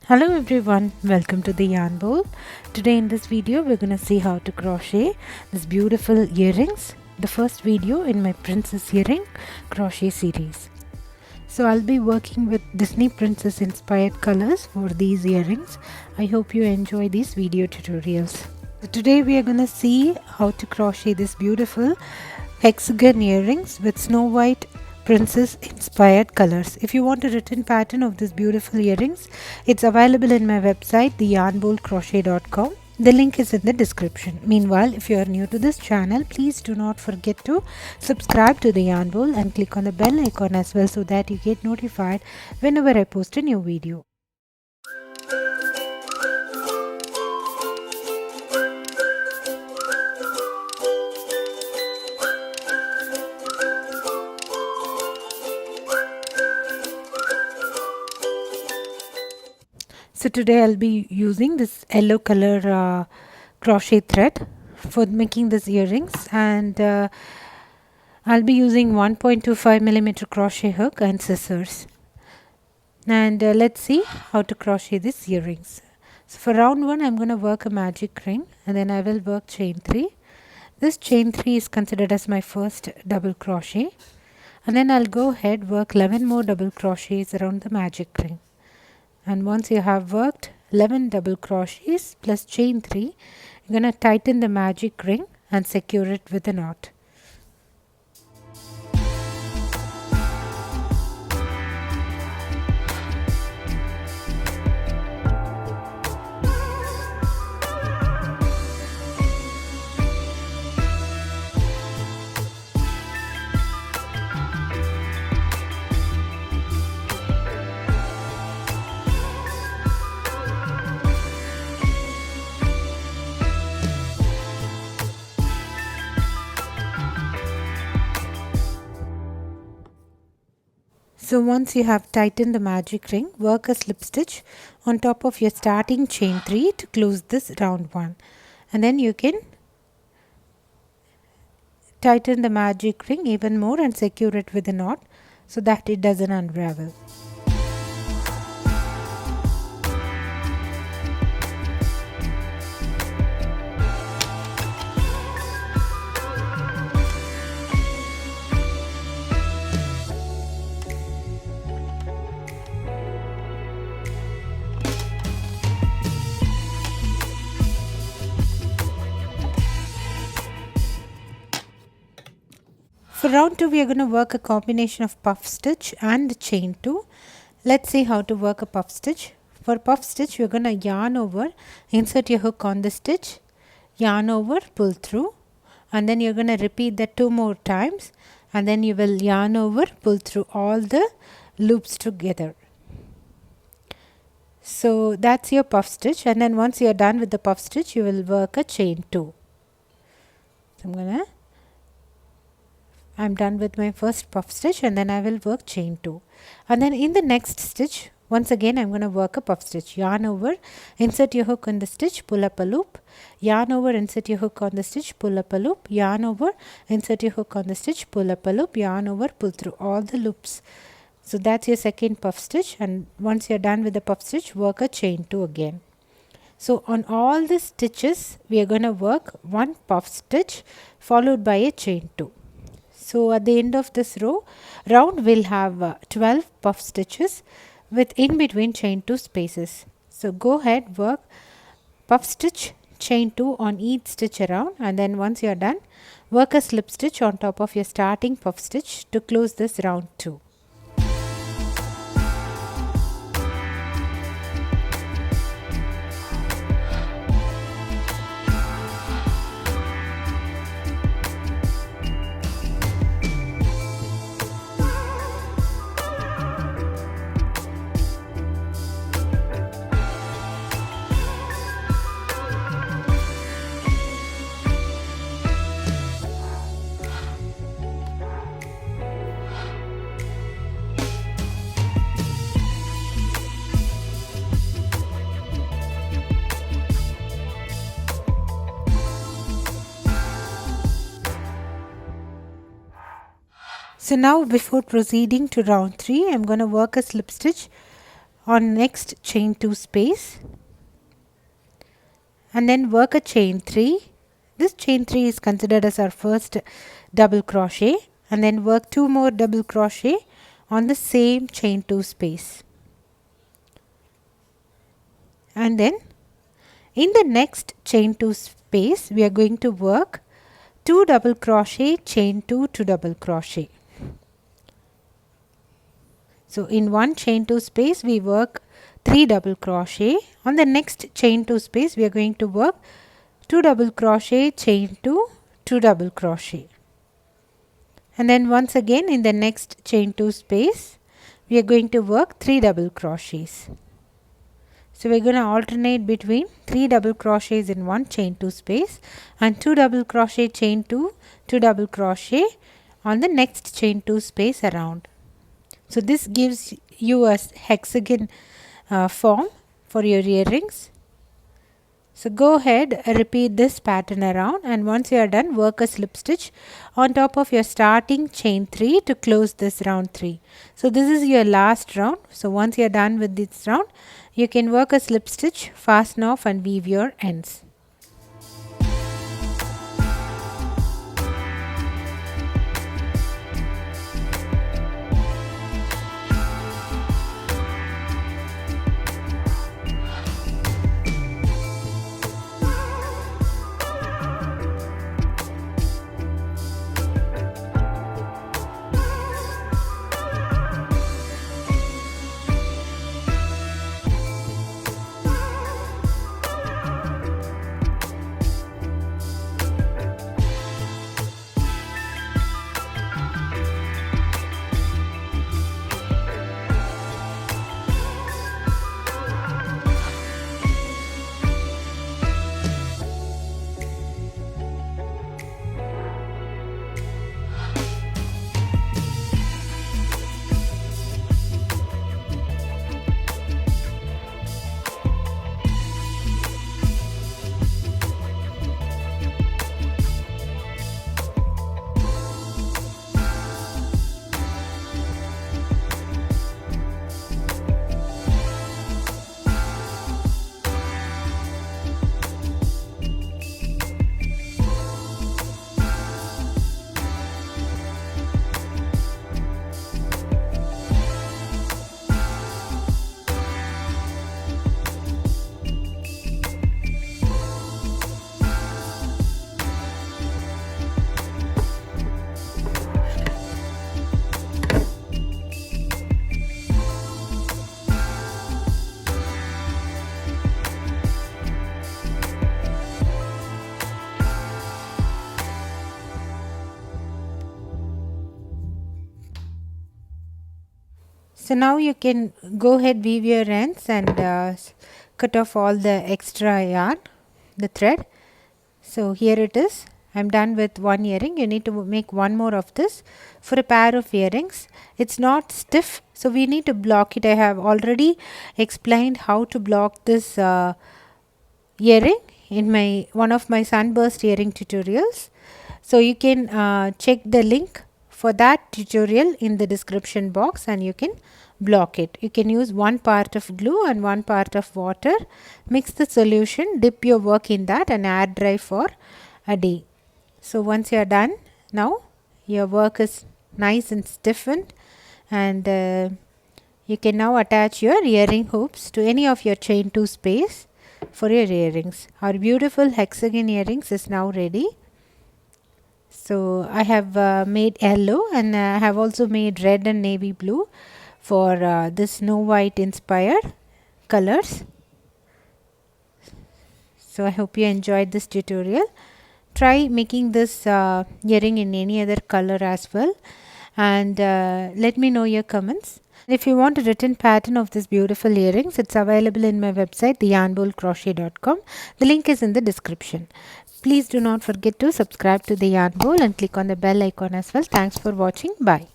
Hello everyone, welcome to the yarn bowl. Today in this video we're gonna see how to crochet this beautiful earrings, the first video in my princess earring crochet series. So I'll be working with Disney princess inspired colors for these earrings. I hope you enjoy these video tutorials. So today we are gonna see how to crochet this beautiful hexagon earrings with Snow White princess inspired colors. If you want a written pattern of this beautiful earrings, it's available in my website theyarnbowlcrochet.com. The link is in the description. Meanwhile, if you are new to this channel, please do not forget to subscribe to the Yarn Bowl and click on the bell icon as well so that you get notified whenever I post a new video. So today I'll be using this yellow color crochet thread for making these earrings, and I'll be using 1.25 millimeter crochet hook and scissors. And let's see how to crochet these earrings. So for round 1 I'm going to work a magic ring, and then I will work chain 3. This chain 3 is considered as my first double crochet, and then I'll go ahead work 11 more double crochets around the magic ring. And once you have worked 11 double crochets plus chain 3, you're going to tighten the magic ring and secure it with a knot. So once you have tightened the magic ring, work a slip stitch on top of your starting chain 3 to close this round 1. And then you can tighten the magic ring even more and secure it with a knot so that it doesn't unravel. For round 2 we are going to work a combination of puff stitch and chain 2. Let's see how to work a puff stitch. For puff stitch we are going to yarn over, insert your hook on the stitch, yarn over, pull through, and then you're going to repeat that 2 more times, and then you will yarn over, pull through all the loops together. So that's your puff stitch, and then once you are done with the puff stitch you will work a chain 2. So I'm done with my first puff stitch, and then I will work chain 2. And then in the next stitch, once again I'm going to work a puff stitch. Yarn over, insert your hook on the stitch, pull up a loop, yarn over, insert your hook on the stitch, pull up a loop, yarn over, insert your hook on the stitch, pull up a loop, yarn over, pull through all the loops. So that's your second puff stitch, and once you're done with the puff stitch, work a chain 2 again. So on all the stitches we are going to work 1 puff stitch followed by a chain 2. So at the end of this round we'll have 12 puff stitches with in between chain 2 spaces. So go ahead, work puff stitch, chain 2 on each stitch around, and then once you are done, work a slip stitch on top of your starting puff stitch to close this round 2. So now before proceeding to round 3, I'm going to work a slip stitch on next chain 2 space and then work a chain 3. This chain 3 is considered as our first double crochet, and then work 2 more double crochet on the same chain 2 space. And then in the next chain 2 space we are going to work 2 double crochet, chain 2 to double crochet. So in one chain 2 space we work 3 double crochet. On the next chain 2 space we are going to work 2 double crochet, chain 2, 2 double crochet. And then once again in the next chain 2 space we are going to work 3 double crochets. So we're going to alternate between 3 double crochets in one chain 2 space and 2 double crochet, chain 2, 2 double crochet on the next chain 2 space around. So this gives you a hexagon form for your earrings. So go ahead, repeat this pattern around, and once you are done, work a slip stitch on top of your starting chain 3 to close this round 3. So this is your last round. So once you are done with this round, you can work a slip stitch, fasten off and weave your ends. So now you can go ahead, weave your ends and cut off all the extra yarn, the thread. So here it is. I'm done with one earring. You need to make one more of this for a pair of earrings. It's not stiff, so we need to block it. I have already explained how to block this earring in one of my sunburst earring tutorials. So you can check the link for that tutorial in the description box and you can block it. You can use one part of glue and one part of water. Mix the solution, dip your work in that and air dry for a day. So once you are done, now your work is nice and stiffened, and you can now attach your earring hoops to any of your chain 2 space for your earrings. Our beautiful hexagon earrings is now ready. So I have made yellow, and I have also made red and navy blue for this Snow White inspired colors. So I hope you enjoyed this tutorial. Try making this earring in any other color as well, and let me know your comments. If you want a written pattern of this beautiful earrings, it's available in my website theyarnbowlcrochet.com. The link is in the description. Please do not forget to subscribe to the Yarn Bowl and click on the bell icon as well. Thanks for watching. Bye.